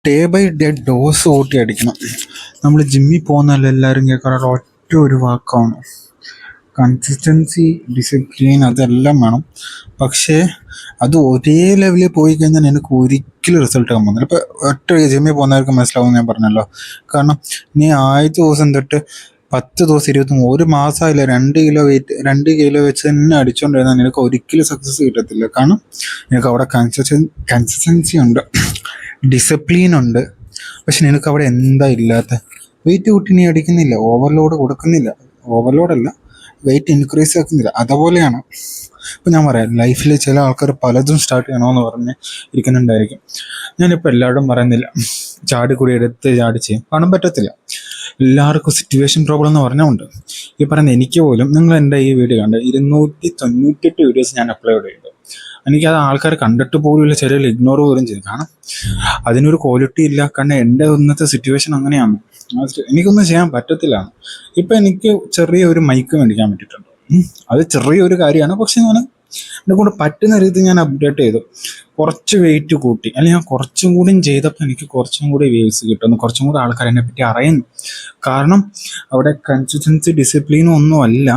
Day by day dose കൂട്ടി അടിക്കണം. നമ്മൾ ജിമ്മിൽ പോകുന്നതല്ല എല്ലാവരും കേൾക്കാറുള്ള ഒറ്റ ഒരു വാക്കാണ് കൺസിസ്റ്റൻസി, ഡിസിപ്ലിൻ, അതെല്ലാം വേണം. പക്ഷേ അത് ഒരേ ലെവലിൽ പോയി കഴിഞ്ഞാൽ എനിക്ക് ഒരിക്കലും റിസൾട്ട് ആകാൻ പോകുന്നില്ല. ഇപ്പോൾ ഒറ്റ ജിമ്മിൽ പോകുന്നവർക്ക് മനസ്സിലാവും, ഞാൻ പറഞ്ഞല്ലോ. കാരണം നീ ആദ്യത്തെ ദിവസം തൊട്ട് 10 ദിവസം 21 ഒരു മാസമായില്ല 2 കിലോ വെച്ച് തന്നെ അടിച്ചുകൊണ്ടിരുന്നാൽ നിനക്ക് ഒരിക്കലും സക്സസ് കിട്ടത്തില്ല. കാരണം നിനക്ക് അവിടെ കൺസിസ്റ്റൻസി ഉണ്ട്, ഡിസിപ്ലിൻ ഉണ്ട്. പക്ഷെ നിനക്ക് അവിടെ എന്താ ഇല്ലാത്ത? വെയിറ്റ് കൂട്ടി നീ അടിക്കുന്നില്ല, ഓവർലോഡ് കൊടുക്കുന്നില്ല, ഓവർലോഡല്ല വെയിറ്റ് ഇൻക്രീസ് ആക്കുന്നില്ല. അതുപോലെയാണ് ഇപ്പം ഞാൻ പറയാം, ലൈഫിൽ ചില ആൾക്കാർ പലതും സ്റ്റാർട്ട് ചെയ്യണമെന്ന് പറഞ്ഞ് ഇരിക്കുന്നുണ്ടായിരിക്കും. ഞാനിപ്പോൾ എല്ലാവരും പറയുന്നില്ല ചാടിക്കൂടി എടുത്ത് ചാടി ചെയ്യും, കാരണം പറ്റത്തില്ല. എല്ലാവർക്കും സിറ്റുവേഷൻ പ്രോബ്ലം എന്ന് പറഞ്ഞാൽ ഉണ്ട്. ഈ പറയുന്ന എനിക്ക് പോലും, നിങ്ങൾ എൻ്റെ ഈ വീഡിയോ കണ്ട് 298 വീഡിയോസ് ഞാൻ അപ്ലോഡ് ചെയ്തു. എനിക്കത് ആൾക്കാർ കണ്ടിട്ട് പോലും ചെറിയ ഇഗ്നോർ പോലും ചെയ്തു. കാരണം അതിനൊരു ക്വാളിറ്റി ഇല്ല. കാരണം എൻ്റെ ഇന്നത്തെ സിറ്റുവേഷൻ അങ്ങനെയാണ്, എനിക്കൊന്നും ചെയ്യാൻ പറ്റത്തില്ല. ഇപ്പം എനിക്ക് ചെറിയൊരു മൈക്ക് മേടിക്കാൻ പറ്റിയിട്ടുണ്ട്. അത് ചെറിയൊരു കാര്യമാണ്. പക്ഷെ ഞാൻ എന്നെ കൊണ്ട് പറ്റുന്ന രീതിയിൽ ഞാൻ അപ്ഡേറ്റ് ചെയ്തു, കുറച്ച് വെയിറ്റ് കൂട്ടി. അല്ലെങ്കിൽ ഞാൻ കുറച്ചും കൂടി ചെയ്തപ്പോൾ എനിക്ക് കുറച്ചും കൂടി വ്യൂസ് കിട്ടുന്നു, കുറച്ചും കൂടി ആൾക്കാർ എന്നെ പറ്റി അറിയുന്നു. കാരണം അവിടെ കൺസിസ്റ്റൻസി, ഡിസിപ്ലിനും ഒന്നുമല്ല,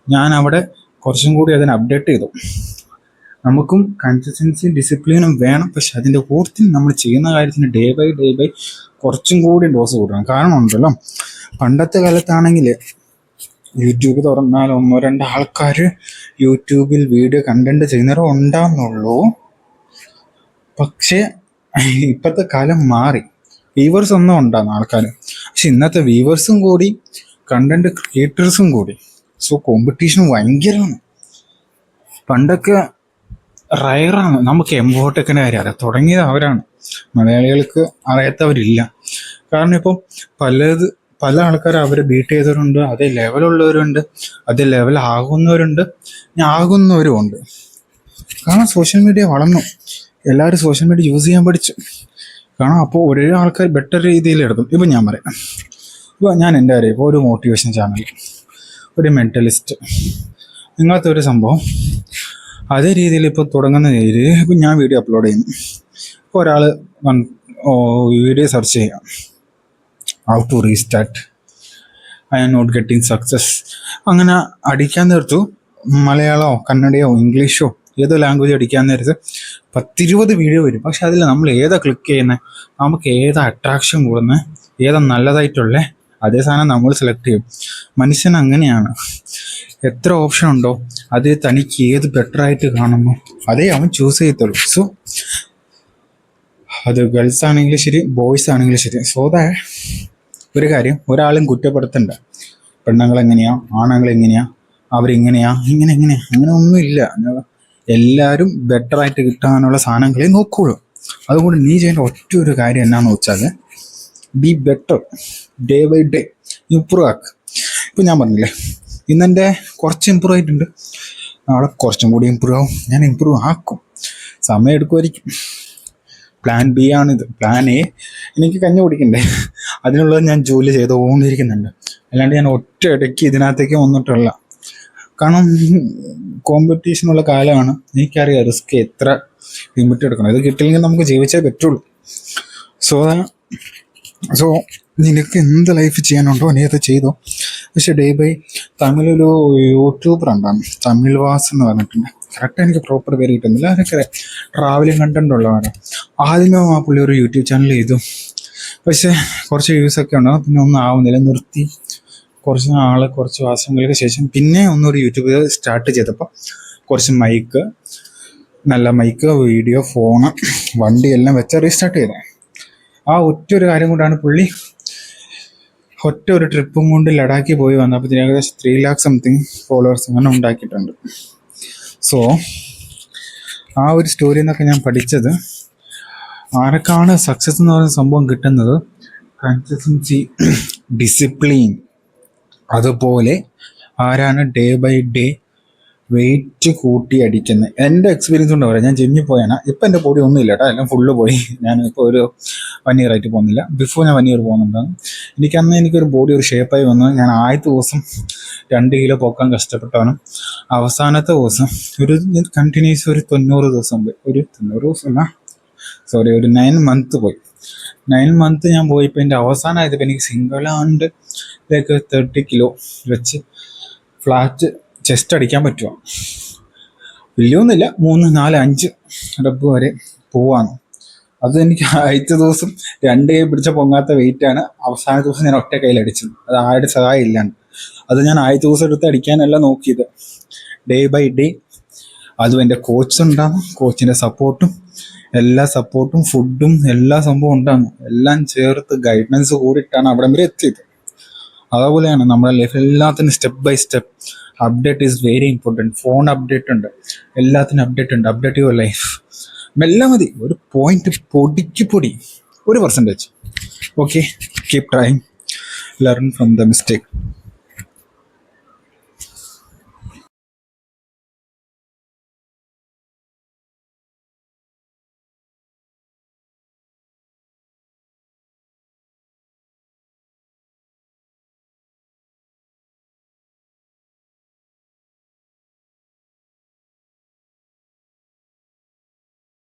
ഞാൻ അവിടെ കുറച്ചും കൂടി അതിനെ അപ്ഡേറ്റ് ചെയ്തു. നമുക്കും കൺസിസ്റ്റൻസി ഡിസിപ്ലിനും വേണം. പക്ഷെ അതിൻ്റെ കൂട്ടത്തിൽ നമ്മൾ ചെയ്യുന്ന കാര്യത്തിന് ഡേ ബൈ കുറച്ചും കൂടി ഡോസ് കൂട്ടണം. കാരണം ഉണ്ടല്ലോ, പണ്ടത്തെ കാലത്താണെങ്കിൽ യൂട്യൂബ് തുറന്നാൽ 1-2 ആൾക്കാർ യൂട്യൂബിൽ വീഡിയോ കണ്ടന്റ് ചെയ്യുന്നവരോ ഉണ്ടാവുന്നുള്ളൂ. പക്ഷേ ഇപ്പോഴത്തെ കാലം മാറി, വ്യൂവേഴ്സ് ഒന്നും ഉണ്ടാകുന്ന ആൾക്കാർ. പക്ഷെ ഇന്നത്തെ വ്യൂവേഴ്സും കൂടി കണ്ടന്റ് ക്രിയേറ്റേഴ്സും കൂടി. സോ കോമ്പറ്റീഷൻ ഭയങ്കരമാണ്. പണ്ടൊക്കെ റയറാണ് നമുക്ക് എംബോട്ടെക്കിൻ്റെ കാര്യം അറിയാം, തുടങ്ങിയത് അവരാണ്. മലയാളികൾക്ക് അറിയാത്തവരില്ല. കാരണം ഇപ്പം പല ആൾക്കാർ അവരെ ബീറ്റ് ചെയ്തവരുണ്ട്, അതേ ലെവലുള്ളവരുണ്ട്, അതേ ലെവലാകുന്നവരുണ്ട്, ആകുന്നവരും ഉണ്ട്. കാരണം സോഷ്യൽ മീഡിയ വളർന്നു, എല്ലാവരും സോഷ്യൽ മീഡിയ യൂസ് ചെയ്യാൻ പഠിച്ചു. കാരണം അപ്പോൾ ഒരേ ആൾക്കാർ ബെറ്റർ രീതിയിൽ എടുക്കും. ഇപ്പം ഞാൻ പറയാം, ഇപ്പോൾ ഞാൻ എൻ്റെ കാര്യം, ഇപ്പോൾ ഒരു മോട്ടിവേഷൻ ചാനൽ, ഒരു മെൻ്റലിസ്റ്റ്, ഇങ്ങനത്തെ ഒരു സംഭവം അതേ രീതിയിൽ ഇപ്പോൾ തുടങ്ങുന്ന രീതിയിൽ ഇപ്പം ഞാൻ വീഡിയോ അപ്ലോഡ് ചെയ്യുന്നു. ഇപ്പോൾ ഒരാൾ വീഡിയോ സെർച്ച് ചെയ്യാം, how to restart, I am not getting success, അങ്ങനെ അടിക്കാൻ നേരത്തു മലയാളമോ കന്നഡയോ ഇംഗ്ലീഷോ ഏതോ ലാംഗ്വേജ് അടിക്കാൻ നേരത്ത് 10-20 വീഡിയോ വരും. പക്ഷെ അതിൽ നമ്മൾ ഏതാ ക്ലിക്ക് ചെയ്യുന്നത്, നമുക്ക് ഏതാ അട്രാക്ഷൻ കൂടുന്നത്, ഏതാ നല്ലതായിട്ടുള്ളത്, അതേ സാധനം നമ്മൾ സെലക്ട് ചെയ്യും. മനുഷ്യൻ അങ്ങനെയാണ്, എത്ര ഓപ്ഷൻ ഉണ്ടോ അത് തനിക്ക് ഏത് ബെറ്റർ ആയിട്ട് കാണുന്നു അതേ അവൻ ചൂസ് ചെയ്യത്തുള്ളൂ. സോ അത് ഗേൾസ് ആണെങ്കിലും ശരി, ബോയ്സ് ആണെങ്കിലും ശരി. സോ ഒരു കാര്യം ഒരാളും കുറ്റപ്പെടുത്തണ്ട, പെണ്ണുങ്ങൾ എങ്ങനെയാ, ആണുങ്ങൾ എങ്ങനെയാ, അവരെങ്ങനെയാ, അങ്ങനെ ഒന്നുമില്ല. എല്ലാവരും ബെറ്ററായിട്ട് കിട്ടാനുള്ള സാധനങ്ങളെ നോക്കുള്ളൂ. അതുകൊണ്ട് നീ ചെയ്യേണ്ട ഒറ്റ ഒരു കാര്യം എന്നാന്ന് വെച്ചാൽ, be better, day by day improve ആക്കുക. ഇപ്പം ഞാൻ പറഞ്ഞില്ലേ, ഇന്നെൻ്റെ കുറച്ച് ഇമ്പ്രൂവ് ആയിട്ടുണ്ട്, നാളെ കുറച്ചും കൂടി ഇമ്പ്രൂവ് ആവും, ഞാൻ ഇമ്പ്രൂവ് ആക്കും. സമയം എടുക്കുമായിരിക്കും. പ്ലാൻ ബി ആണിത്. പ്ലാൻ എ എനിക്ക് കഞ്ഞി കുടിക്കണ്ടേ, അതിനുള്ളത് ഞാൻ ജോലി ചെയ്തുകൊണ്ടിരിക്കുന്നുണ്ട്. അല്ലാണ്ട് ഞാൻ ഒറ്റ ഇടയ്ക്ക് ഇതിനകത്തേക്ക് വന്നിട്ടുള്ള. കാരണം കോമ്പറ്റീഷനുള്ള കാലമാണ്, എനിക്കറിയാം റിസ്ക് എത്ര ലിമിറ്റ് എടുക്കണം. ഇത് കിട്ടില്ലെങ്കിൽ നമുക്ക് ജീവിച്ചേ പറ്റുള്ളൂ. സോ നിനക്ക് എന്ത് ലൈഫ് ചെയ്യാനുണ്ടോ നീ അത് ചെയ്തോ. പക്ഷെ ഡേ ബൈ തമിഴൊരു യൂട്യൂബർ ഉണ്ടാകും, തമിഴ് വാസ് എന്ന് പറഞ്ഞിട്ടുണ്ട്. കറക്റ്റ് എനിക്ക് പ്രോപ്പർ പേര് കിട്ടുന്നില്ല. അതൊക്കെ ട്രാവലിംഗ് കണ്ടന്റ് ഉള്ളതാണ്. ആദ്യമേ ആ പുള്ളി ഒരു യൂട്യൂബ് ചാനൽ ചെയ്തു, പക്ഷേ കുറച്ച് വ്യൂസൊക്കെ ഉണ്ടാകും, പിന്നെ ഒന്നും ആവുന്നില്ല, നിർത്തി. കുറച്ച് മാസങ്ങൾക്ക് ശേഷം പിന്നെ ഒന്നൊരു യൂട്യൂബ് സ്റ്റാർട്ട് ചെയ്തപ്പോൾ കുറച്ച് മൈക്ക്, നല്ല മൈക്ക്, വീഡിയോ, ഫോണ്, വണ്ടിയെല്ലാം വെച്ച് റീസ്റ്റാർട്ട് ചെയ്തത്. ആ ഒറ്റൊരു കാര്യം കൊണ്ടാണ് പുള്ളി ഒറ്റ ഒരു ട്രിപ്പും കൊണ്ട് ലഡാക്കിൽ പോയി വന്നപ്പോൾ ഏകദേശം 3 lakh സംതിങ് ഫോളോവേഴ്സ് അങ്ങനെ ഉണ്ടാക്കിയിട്ടുണ്ട്. സോ ആ ഒരു സ്റ്റോറിയിൽ നിന്നൊക്കെ ഞാൻ പഠിച്ചത്, ആരൊക്കെയാണ് സക്സസ് എന്ന് പറയുന്ന സംഭവം കിട്ടുന്നത്, കൺസിസ്റ്റൻസി, ഡിസിപ്ലിൻ, അതുപോലെ ആരാണ് ഡേ ബൈ ഡേ വെയിറ്റ് കൂട്ടി അടിക്കുന്നത്. എൻ്റെ എക്സ്പീരിയൻസ് കൊണ്ട് പറയാം, ഞാൻ ജിമ്മിൽ പോയാണ്. ഇപ്പം എൻ്റെ ബോഡി ഒന്നുമില്ല കേട്ടോ, എല്ലാം ഫുള്ള് പോയി. ഞാനിപ്പോൾ ഒരു 1 year ആയിട്ട് പോകുന്നില്ല. ബിഫോർ ഞാൻ 1 year പോകുന്നുണ്ടാകും. എനിക്കൊരു ബോഡി ഒരു ഷേപ്പായി വന്നു. ഞാൻ ആദ്യത്തെ ദിവസം 2 കിലോ പൊക്കാൻ കഷ്ടപ്പെട്ടവനും അവസാനത്തെ ദിവസം ഒരു കണ്ടിന്യൂസ് ഒരു 90 ദിവസം പോയി. ഒരു 9 month പോയി. 9 മന്ത് ഞാൻ പോയപ്പോൾ എൻ്റെ അവസാനമായപ്പോൾ എനിക്ക് സിംഗിളാണ്ട് ലൈക്ക് 30 കിലോ വെച്ച് ഫ്ലാറ്റ് ചെസ്റ്റ് അടിക്കാൻ പറ്റുക. വലിയൊന്നുമില്ല, 3, 4, 5 റെപ്പ് വരെ പോവാണ്. അത് എനിക്ക് ആദ്യത്തെ ദിവസം 2 കൈ പിടിച്ച പൊങ്ങാത്ത വെയിറ്റാണ്. അവസാന ദിവസം ഞാൻ ഒറ്റ കയ്യിൽ അടിച്ചത്, അത് ആരുടെ സഹായം ഇല്ലാണ്ട്. അത് ഞാൻ ആദ്യത്തെ ദിവസം എടുത്ത് അടിക്കാനല്ല നോക്കിയത്, ഡേ ബൈ ഡേ. അതും എൻ്റെ കോച്ച് ഉണ്ടാകും, കോച്ചിൻ്റെ സപ്പോർട്ടും, എല്ലാ സപ്പോർട്ടും, ഫുഡും, എല്ലാ സംഭവം ഉണ്ടാകും. എല്ലാം ചേർത്ത് ഗൈഡൻസ് കൂടിയിട്ടാണ് അവിടം വരെ എത്തിയത്. അതുപോലെയാണ് നമ്മുടെ ലൈഫ്, എല്ലാത്തിനും step by step update is very important. Phone update ഉണ്ട്, എല്ലാത്തിനും അപ്ഡേറ്റ് ഉണ്ട്. Update your life. മെല്ലെ മതി, ഒരു പോയിന്റ്, പൊടിക്ക് പൊടി, 1%. Okay, keep trying, learn from the mistake.